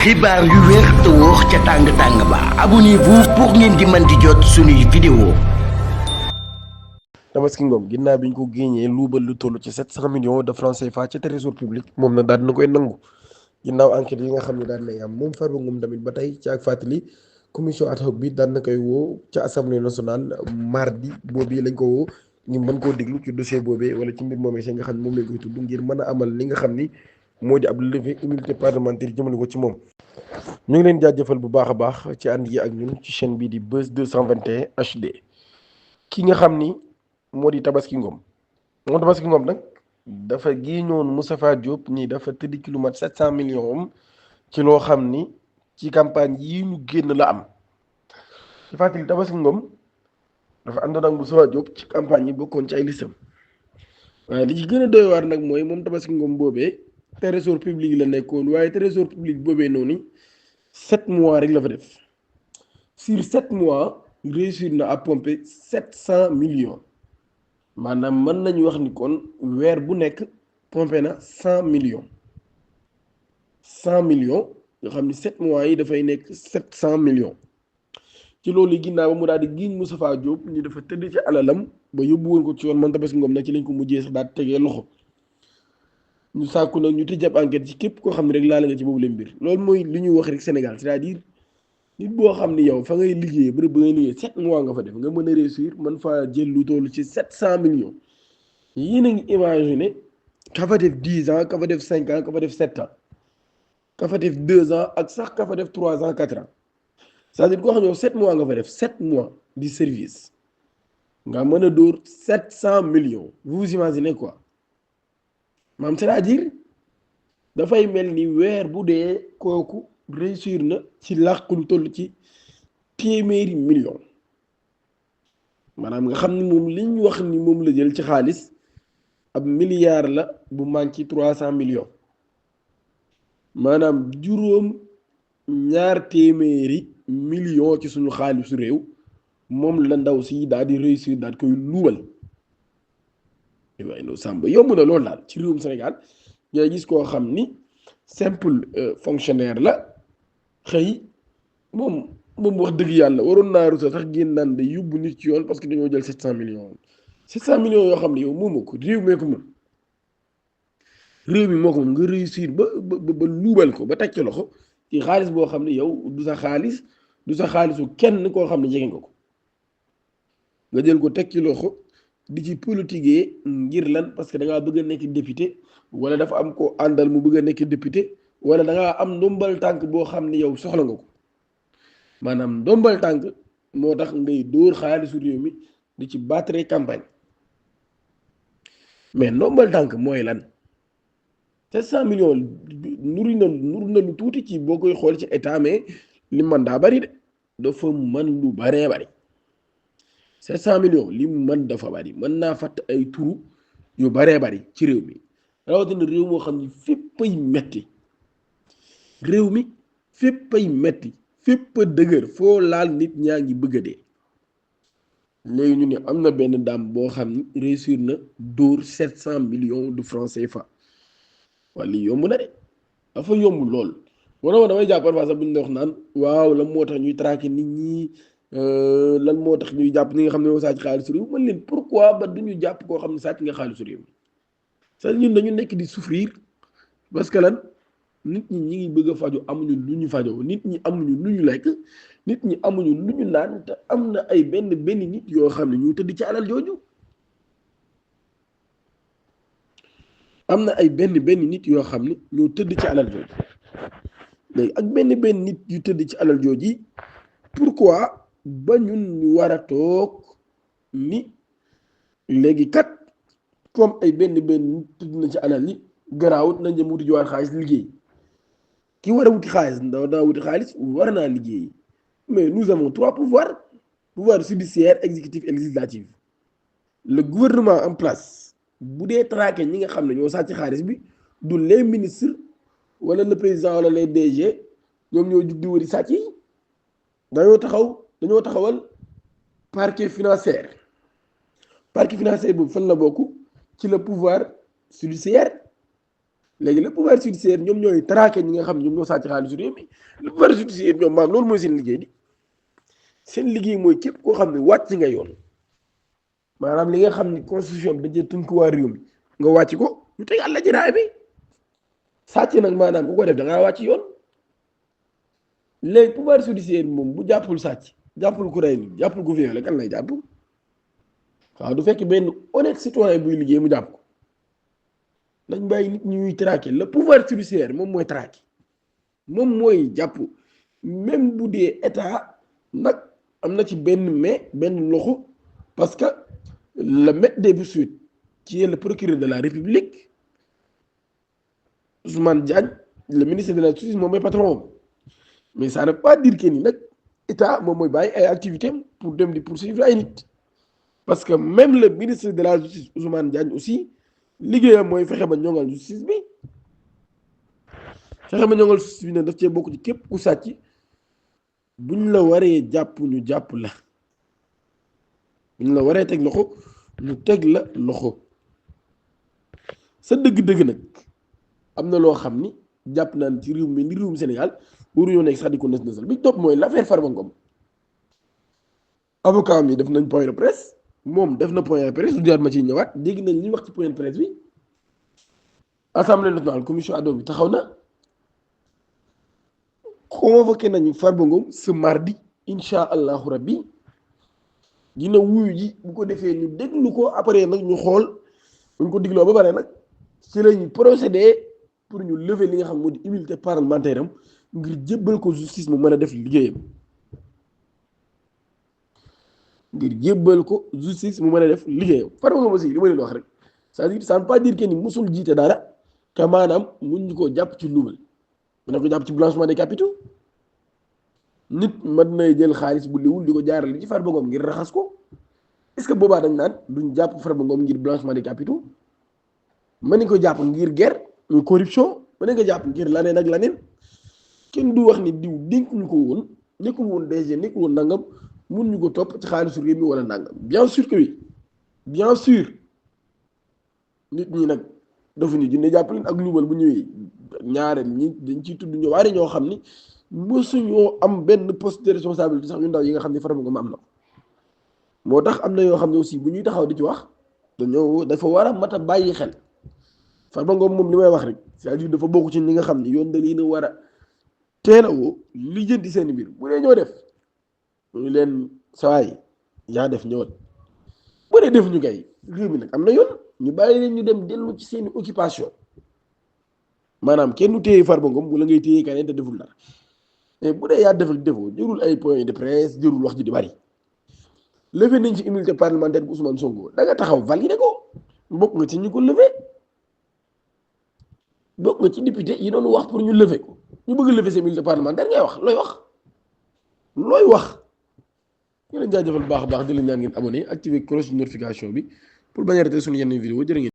xibaar yu wér te wóor ca tàng-tàng ba abonnez-vous pour ngeen di mën di jot suñuy vidéo. Tabaski Ngom ginnaaw bi ñu ko génnee luubal lu toll ci 700 millions de francs CFA ca trésor public moom na daal dina koy nangu ginnaaw enquête yi nga xam ne daal nay am moom Farba Ngom tamit ba tey ci ak fàttali commission ad hoc bi daan na koy woo ca assemblée nationale mardi boobu lañ ko woo ñu mën koo déglu ci dossier boobee wala ci mbir moomee si nga xam ne moom lañ koy tudd ngir mën a amal li nga xam ni moo di ab levée immunité parlementaire jëmale ko ci moom. ñu ngi leen jaajëfal bu baax a baax ci ànd yi ak ñun ci chaîne bii di Buzz 221 HD ki nga xam ni moo di Tabaski Ngom moom Tabaski Ngom nag dafa génnoon Moustapha Diop nii dafa tëdd ci lu mat 700 millions am ci loo xam ni ci campagne yi ñu génn la am ci fàttali Tabaski Ngom dafa àndoon ak Moustapha Diop ci campagne yi bokkoon ci ay listam waaye li ci gën a doy waar nag mooy moom Tabaski Ngom boobee trésor public la nekkoon waaye trésor public boobee noonu 7 mois rek la fa def sur 7 mois réussir na à pomper 700 millions maanaam mën nañu wax ni kon weer bu nekk pompé na 100 millions 100 millions nga xam ni 7 mois yi dafay nekk 700 millions ci loolu yi ginnaaw ba mu daal di giiñ Moustapha Diop ni dafa tëdd ci alalam ba yóbbu woon ko ci yoon man Tabaski Ngom nag ci lañ ko mujjee sax daal di tegee loxo ñu sàkku nag ñu tëj ab enquête ci képp koo xam ne rek laal nga ci boobu leen mbir loolu mooy li ñuy wax rek Sénégal c'est-à-dire nit boo xam ni yow fa ngay liggéey bërëb ba ngay liggéey 7 mois nga fa def nga mën a réussir man faa jël lu toll ci 700 millions yéen a ngi imaginer ka fa def 10 ans ka fa def 5 ans ka fa def 7 ans ka fa def 2 ans ak sax ka fa def 3 ans 4 ans c'est-à-dire koo xam ne yow 7 mois nga fa def 7 mois di service nga mën a dóor 700 millions vous imaginez quoi maam c'est-à-dire dafay mel ni weer bu dee kooku réussir na ci làq lu toll ci téeméeri million maanaam nga xam ni moom li ñu wax ni moom la jël ci xaalis ab milliard la bu manqué 300 millions maanaam juróom ñaar téeméeri million ci suñu xaalisu réew moom la ndaw si daal di réussir daal koy luubal waaye loolu sàmba yomb na loolu daal ci réewum Sénégal ngay gis koo xam ni simple fonctionnaire la xëy moom wax dëgg yàlla waroon naa rusa sax génn naan de yóbbu nit ci yoon parce que dañoo jël 700 millions 700 millions yoo xam ne yow moomoo ko réew mee ko moom réew mi moo ko moom nga réussir ba luubal ko ba teg ci loxo ci xaalis boo xam ne yow du sa xaalis du sa xaalisu kenn koo xam ne jege nga ko nga jël ko teg ci loxo di ci politiquer ngir lan parce que da ngaa bëgg a nekk député wala dafa am ko àndal mu bëgg a nekk député wala da ngaa am ndombal tànk boo xam ni yow soxla nga ko maanaam ndombal tànk moo tax ngay dóor xaalisu réew mi di ci battre campagne mais ndombal tànk mooy lan 700 millions nur na lu tuuti ci boo koy xool ci état mais li man daa bari de dafa mën lu baree bari 700 millions li mu mën dafa bari mën naa fàtt ay turu yu baree bari ci réew mi rawatina réew moo xam ni féppay metti réew mi féppay metti fépp a dëgër foo laal nit ñaa ngi bëgg a dee léegi ñu ne am na benn dame boo xam ni réussir na dóor 700 millions de francs CFA wala lii yomb na de dafa yomb lool moo damay jàpp parfois sax bu ñu wax naan waaw lan moo tax ñuy traquer nit ñi lan moo tax ñuy jàpp ñi nga xam ne ñoo sàcc xaalisu réew man leen pourquoi ba duñu jàpp koo xam ne sàcc nga xaalisu réew mi sax ñun dañu nekk di souffrir parce que lan nit ñi ñi ngi bëgg a faju amuñu lu ñu fajoo nit ñi amuñu lu ñu lekk nit ñi amuñu lu ñu naan te am na ay benn nit yoo xam ne ñu tëdd ci alal jooju am na ay benn nit yoo xam ne ñoo tëdd ci alal jooju léegi ak benn nit yu tëdd ci alal jooju yi pourquoi ba ñun ñu war a toog ni léegi kat comme ay benn nit tëdd na ci alal yi garaawut nañ dem wuti jiwaat xaalis liggéey ki war a wuti xaalis daa wuti xaalis war naa liggéey mais nous avons 3 pouvoirs pouvoir judiciaire exécutif et législatif le gouvernement en place bu dee traqué ñi nga xam ne ñoo sàcc xaalis bi du les ministres wala le président wala les DG ñoom ñoo jug di wëri sàcc yi dañoo taxawal parquet financier boobu fan la bokk ci le pouvoir judiciaire léegi le pouvoir judiciaire ñoom ñooy traqué ñi nga xam ne ñoom ñoo sàcc xaalisu réew mi le pouvoir judiciaire ñoom maam loolu mooy seen liggéey di seen liggéey mooy képp koo xam ne wàcc nga yoon maanaam li nga xam ne constitution bi dañuy tënk waa réew mi nga wàcc ko ñu tegal la ci raay bi sàcc nag maanaam ku ko def da ngaa wàcc yoon léegi pouvoir judiciaire moom bu jàppul sàcc jàppul ku rey nit jàppul ku violé kan lay jàpp waaw du fekk benn honnête citoyen buy liggéey mu jàpp ko nañ bàyyi nit ñuy traqué le pouvoir judiciaire moom mooy traqué moom mooy jàpp même bu dee état nag am na ci benn loxo parce que le maître des poursuites qui est le procureur de la République Ousmane Diagne le ministre de la justice moom mooy patron mais ça ne veut pas dire que ni nag état moom mooy bàyyi ay activités pour dem di poursuivre ay nit parce que même le ministre de la justice Ousmane Diagne aussi liggéeyam mooy fexe ba ñoŋal justice bi fexe ba ñoŋal justice bi ne daf cee bokk ci képp ku sàcc buñ la waree jàpp ñu jàpp la buñ la waree teg loxo ñu teg la loxo sa dëgg-dëgg nag am na loo xam ni jàpp naan ci réew mi ni réewum Sénégal waruñoo nekk sax di ko nës nësal bi topp mooy l'affaire Farba Ngom avocat mi def nañ point de presse moom def na point de presse du jaar ma ciy ñëwaat dégg nañ li wax ci point de presse bi assemblée nationale commission ad hoc bi taxaw na convoqué nañu Farba Ngom ce mardi incha allahu rabbi dina wuyu ji bu ko defee ñu déglu ko après nag ñu xool buñ ko digloo ba pare nag ci lañu procédé pour ñu lever li nga xam moo di immunité parlementaire am ngir jébbal ko justice mu mën a def liggéeyam mu mën a def liggéeyam Farba Ngom aussi li ma leen wax rek c'est-à-dire ça ne veut pas dire que ni musul jiite dara que maanaam mun ñu koo jàpp ci luubal mu ne ko jàpp ci blanchiment des capitaux nit mën na jël xaalis bu liwul di ko jaarale ci Farba Ngom ngir raxas ko est-ce que boobaa dañ naan duñ jàpp Farba Ngom ngir blanchiment des capitaux mën nañ ko jàpp ngir guerre corruption mën nañ ko jàpp ngir laneen ak laneen kenn du wax ni diw dénk ñu ko woon nekkul woon DG nekkul woon nangam mun ñu ko topp ci xaalisu réew mi wala nangam bien sûr que oui bien sûr nit ñi nag dafa ñu jënd jàpp leen ak luubal bu ñëwee ñaareel ñi dañ ciy tudd ñëwaare ñoo xam ni mësuñoo am benn poste de responsabilité sax yu ndaw yi nga xam ne Farba Ngom am na moo tax am na yoo xam ne aussi bu ñuy taxaw di ci wax dafa war a mat a bàyyi xel Farba Ngom moom li may wax rek c'est-à-dire dafa bokk ci ñi nga xam ne yoon da leen a war a teel a woo lijjanti seen mbir bu dee ñoo def ñu leen sawaay yaa def ñëwal bu dee def ñu kay réew mi nag am na yoon ñu bàyyi leen ñu dem dellu ci seeni occupation maanaam kenn téye Farba Ngom wala ngay téye keneen te deful dara mais bu dee yaa def ak defoo jërul ay point de presse jërul wax ji di bari levé nañ ci immunité parlementaire bu Ousmane Sonko da nga taxaw validé ko bokk nga ci ñu ko levé bokk nga ci député yi doon wax pour ñu levé ko ñu bëgg levé seen immunité parlementaire ngay wax looy wax ñu leen jaajëfal baax a baax di leen ñaan ngeen abonné activer cloche de notification bi pour bañ a rater suñu yenn vidéo jërë ngeen